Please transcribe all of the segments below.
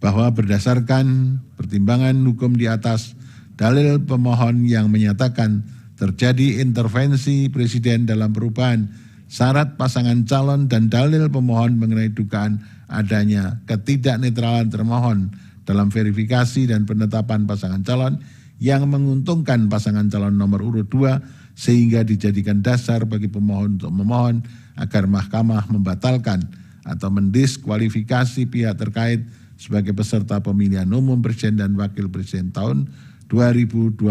bahwa berdasarkan pertimbangan hukum di atas, dalil pemohon yang menyatakan terjadi intervensi Presiden dalam perubahan syarat pasangan calon dan dalil pemohon mengenai dugaan adanya ketidaknetralan termohon dalam verifikasi dan penetapan pasangan calon yang menguntungkan pasangan calon nomor urut 2 sehingga dijadikan dasar bagi pemohon untuk memohon agar mahkamah membatalkan atau mendiskualifikasi pihak terkait sebagai peserta pemilihan umum presiden dan wakil presiden tahun 2024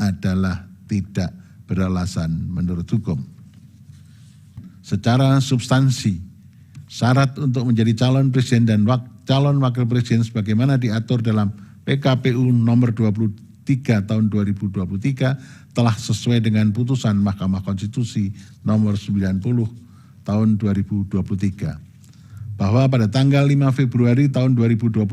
adalah tidak beralasan menurut hukum. Secara substansi, syarat untuk menjadi calon presiden dan calon wakil presiden sebagaimana diatur dalam PKPU nomor 23 tahun 2023 telah sesuai dengan putusan Mahkamah Konstitusi nomor 90 tahun 2023. Bahwa pada tanggal 5 Februari tahun 2024,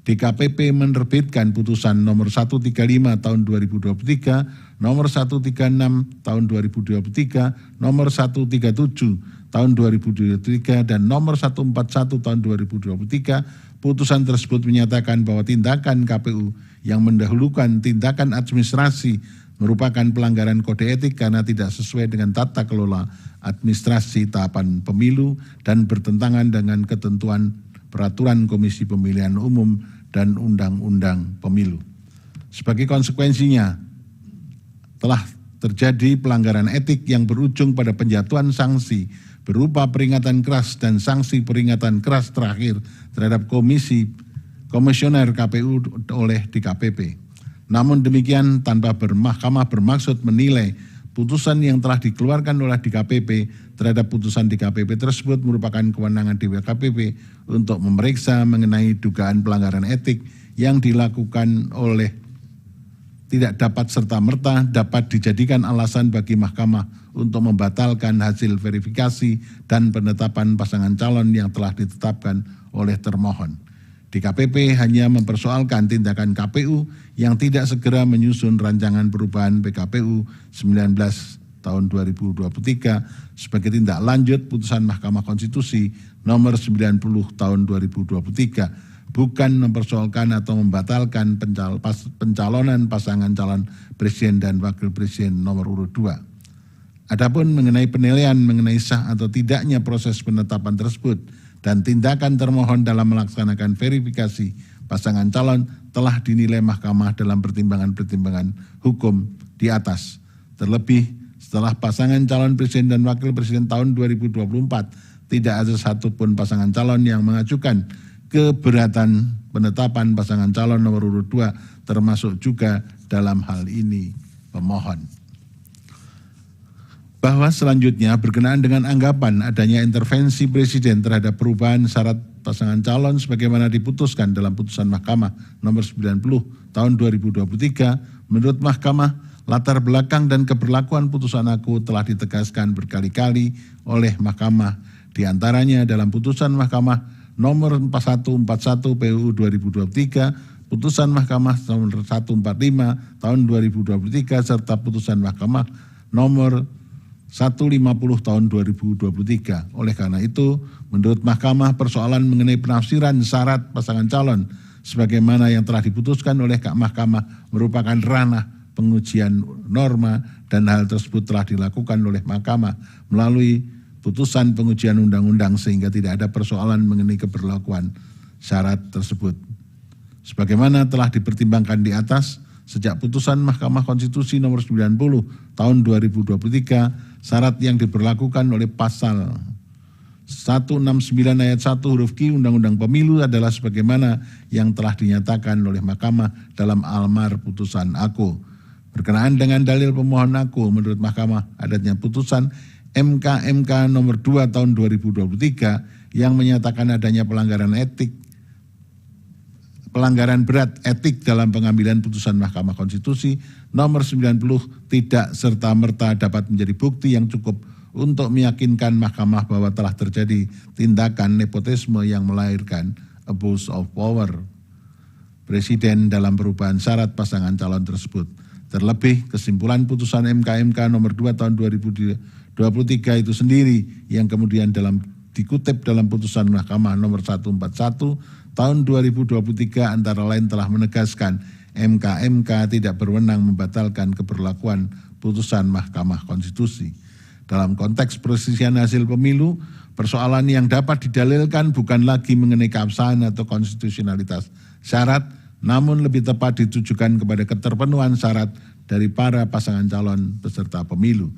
DKPP menerbitkan putusan nomor 135 tahun 2023, nomor 136 tahun 2023, nomor 137 tahun 2023, dan nomor 141 tahun 2023. Putusan tersebut menyatakan bahwa tindakan KPU yang mendahulukan tindakan administrasi merupakan pelanggaran kode etik karena tidak sesuai dengan tata kelola administrasi tahapan pemilu dan bertentangan dengan ketentuan peraturan Komisi Pemilihan Umum dan Undang-Undang Pemilu. Sebagai konsekuensinya, telah terjadi pelanggaran etik yang berujung pada penjatuhan sanksi berupa peringatan keras dan sanksi peringatan keras terakhir terhadap komisioner KPU oleh DKPP. Namun demikian, tanpa Mahkamah bermaksud menilai putusan yang telah dikeluarkan oleh DKPP terhadap putusan DKPP tersebut merupakan kewenangan DKPP untuk memeriksa mengenai dugaan pelanggaran etik yang dilakukan oleh tidak dapat serta-merta dapat dijadikan alasan bagi mahkamah untuk membatalkan hasil verifikasi dan penetapan pasangan calon yang telah ditetapkan oleh termohon. DKPP hanya mempersoalkan tindakan KPU yang tidak segera menyusun rancangan perubahan PKPU 19 tahun 2023 sebagai tindak lanjut putusan Mahkamah Konstitusi nomor 90 tahun 2023, bukan mempersoalkan atau membatalkan pencalonan pasangan calon presiden dan wakil presiden nomor urut 2. Adapun mengenai penilaian mengenai sah atau tidaknya proses penetapan tersebut dan tindakan termohon dalam melaksanakan verifikasi pasangan calon telah dinilai mahkamah dalam pertimbangan-pertimbangan hukum di atas. Terlebih setelah pasangan calon presiden dan wakil presiden tahun 2024 tidak ada satupun pasangan calon yang mengajukan keberatan penetapan pasangan calon nomor urut 2 termasuk juga dalam hal ini pemohon. Bahwa selanjutnya berkenaan dengan anggapan adanya intervensi Presiden terhadap perubahan syarat pasangan calon sebagaimana diputuskan dalam putusan Mahkamah nomor 90 tahun 2023, menurut Mahkamah, latar belakang dan keberlakuan putusan aku telah ditegaskan berkali-kali oleh Mahkamah, diantaranya dalam putusan Mahkamah nomor 4141 PUU 2023, putusan Mahkamah nomor 145 tahun 2023, serta putusan Mahkamah nomor 150 tahun 2023. Oleh karena itu, menurut Mahkamah, persoalan mengenai penafsiran syarat pasangan calon sebagaimana yang telah diputuskan oleh Mahkamah merupakan ranah pengujian norma dan hal tersebut telah dilakukan oleh Mahkamah melalui putusan pengujian undang-undang sehingga tidak ada persoalan mengenai keberlakuan syarat tersebut. Sebagaimana telah dipertimbangkan di atas, sejak putusan Mahkamah Konstitusi nomor 90 tahun 2023, syarat yang diberlakukan oleh pasal 169 ayat 1 huruf Q Undang-Undang Pemilu adalah sebagaimana yang telah dinyatakan oleh Mahkamah dalam almar putusan aku. Berkenaan dengan dalil pemohon aku, menurut Mahkamah adanya putusan MK nomor 2 tahun 2023 yang menyatakan adanya pelanggaran berat etik dalam pengambilan putusan Mahkamah Konstitusi nomor 90 tidak serta-merta dapat menjadi bukti yang cukup untuk meyakinkan Mahkamah bahwa telah terjadi tindakan nepotisme yang melahirkan abuse of power Presiden dalam perubahan syarat pasangan calon tersebut. Terlebih kesimpulan putusan MK nomor 2 tahun 2023 itu sendiri yang kemudian dikutip dalam putusan Mahkamah nomor 141 tahun 2023 antara lain telah menegaskan MK tidak berwenang membatalkan keberlakuan putusan Mahkamah Konstitusi. Dalam konteks perselisihan hasil pemilu, persoalan yang dapat didalilkan bukan lagi mengenai keabsahan atau konstitusionalitas syarat, namun lebih tepat ditujukan kepada keterpenuhan syarat dari para pasangan calon peserta pemilu.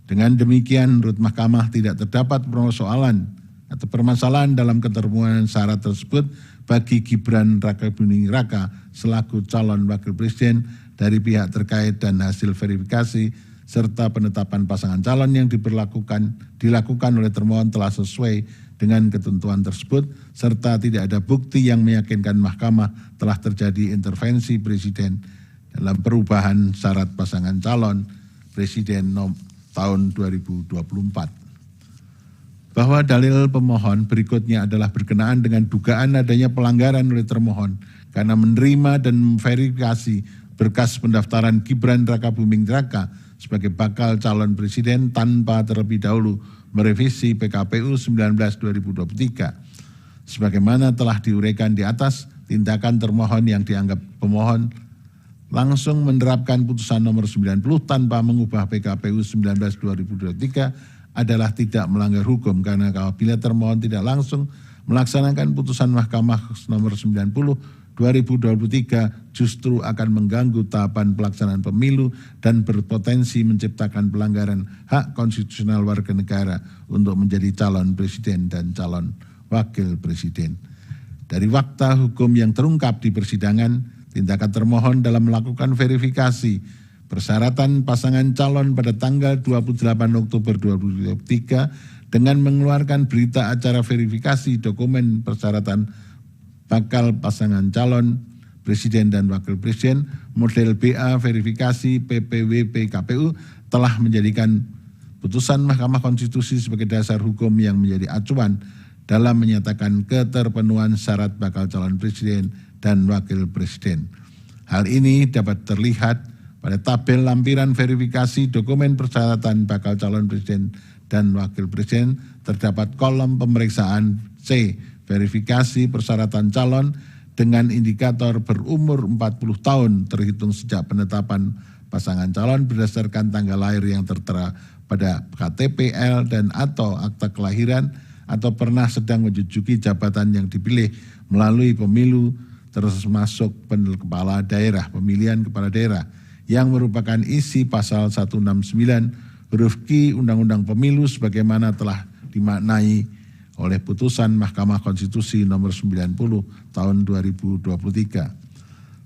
Dengan demikian, menurut Mahkamah tidak terdapat persoalan atau permasalahan dalam keterpenuhan syarat tersebut bagi Gibran Rakabuming Raka selaku calon wakil presiden dari pihak terkait dan hasil verifikasi serta penetapan pasangan calon yang dilakukan oleh termohon telah sesuai dengan ketentuan tersebut serta tidak ada bukti yang meyakinkan Mahkamah telah terjadi intervensi presiden dalam perubahan syarat pasangan calon presiden tahun 2024. Bahwa dalil pemohon berikutnya adalah berkenaan dengan dugaan adanya pelanggaran oleh termohon karena menerima dan memverifikasi berkas pendaftaran Gibran Rakabuming Raka sebagai bakal calon presiden tanpa terlebih dahulu merevisi PKPU 19/2023. Sebagaimana telah diuraikan di atas, tindakan termohon yang dianggap pemohon langsung menerapkan putusan nomor 90 tanpa mengubah PKPU 19/2023 adalah tidak melanggar hukum karena apabila termohon tidak langsung melaksanakan putusan Mahkamah nomor 90/2023 justru akan mengganggu tahapan pelaksanaan pemilu dan berpotensi menciptakan pelanggaran hak konstitusional warga negara untuk menjadi calon presiden dan calon wakil presiden. Dari fakta hukum yang terungkap di persidangan, tindakan termohon dalam melakukan verifikasi persyaratan pasangan calon pada tanggal 28 Oktober 2023 dengan mengeluarkan berita acara verifikasi dokumen persyaratan bakal pasangan calon presiden dan wakil presiden model BA verifikasi PPWP KPU telah menjadikan putusan Mahkamah Konstitusi sebagai dasar hukum yang menjadi acuan dalam menyatakan keterpenuhan syarat bakal calon presiden dan wakil presiden. Hal ini dapat terlihat pada tabel lampiran verifikasi dokumen persyaratan bakal calon presiden dan wakil presiden terdapat kolom pemeriksaan C, verifikasi persyaratan calon dengan indikator berumur 40 tahun terhitung sejak penetapan pasangan calon berdasarkan tanggal lahir yang tertera pada KTP-L dan atau akta kelahiran atau pernah sedang menduduki jabatan yang dipilih melalui pemilu termasuk kepala daerah, pemilihan kepala daerah yang merupakan isi pasal 169 huruf Q Undang-Undang Pemilu sebagaimana telah dimaknai oleh putusan Mahkamah Konstitusi nomor 90 tahun 2023.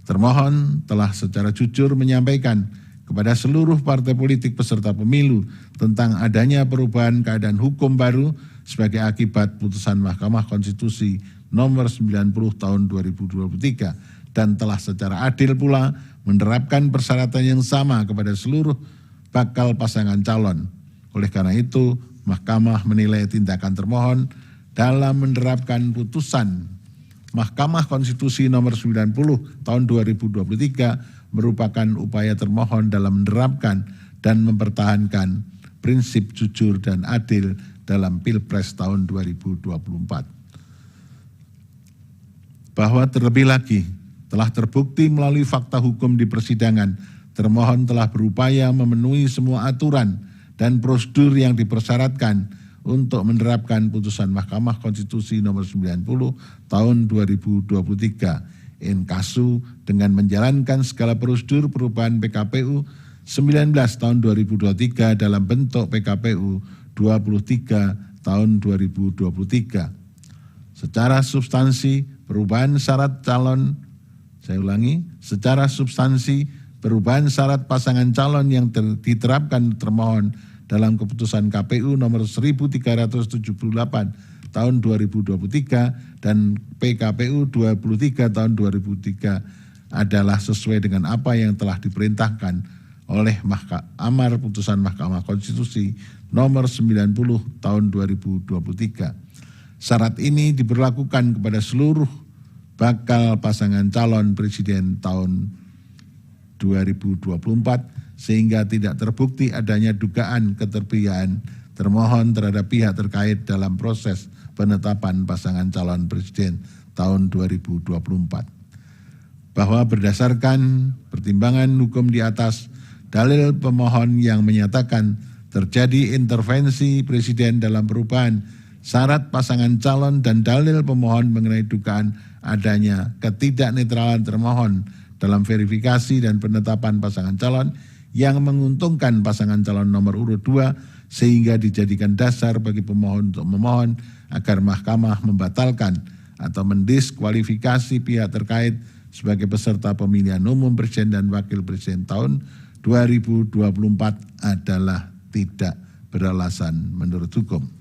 Termohon telah secara jujur menyampaikan kepada seluruh partai politik peserta pemilu tentang adanya perubahan keadaan hukum baru sebagai akibat putusan Mahkamah Konstitusi nomor 90 tahun 2023 dan telah secara adil pula menerapkan persyaratan yang sama kepada seluruh bakal pasangan calon. Oleh karena itu, Mahkamah menilai tindakan termohon dalam menerapkan putusan Mahkamah Konstitusi nomor 90 tahun 2023 merupakan upaya termohon dalam menerapkan dan mempertahankan prinsip jujur dan adil dalam Pilpres tahun 2024. Bahwa terlebih lagi, telah terbukti melalui fakta hukum di persidangan, termohon telah berupaya memenuhi semua aturan dan prosedur yang dipersyaratkan untuk menerapkan putusan Mahkamah Konstitusi nomor 90 tahun 2023 in casu dengan menjalankan segala prosedur perubahan PKPU 19 tahun 2023 dalam bentuk PKPU 23 tahun 2023. Secara substansi perubahan syarat calon secara substansi perubahan syarat pasangan calon yang diterapkan termohon dalam keputusan KPU nomor 1378 tahun 2023 dan PKPU 23 tahun 2003 adalah sesuai dengan apa yang telah diperintahkan oleh amar putusan Mahkamah Konstitusi nomor 90 tahun 2023. Syarat ini diberlakukan kepada seluruh bakal pasangan calon presiden tahun 2024 sehingga tidak terbukti adanya dugaan keterpihakan termohon terhadap pihak terkait dalam proses penetapan pasangan calon presiden tahun 2024. Bahwa berdasarkan pertimbangan hukum di atas, dalil pemohon yang menyatakan terjadi intervensi Presiden dalam perubahan syarat pasangan calon dan dalil pemohon mengenai dugaan adanya ketidaknetralan termohon dalam verifikasi dan penetapan pasangan calon yang menguntungkan pasangan calon nomor urut 2 sehingga dijadikan dasar bagi pemohon untuk memohon agar mahkamah membatalkan atau mendiskualifikasi pihak terkait sebagai peserta pemilihan umum presiden dan wakil presiden tahun 2024 adalah tidak beralasan menurut hukum.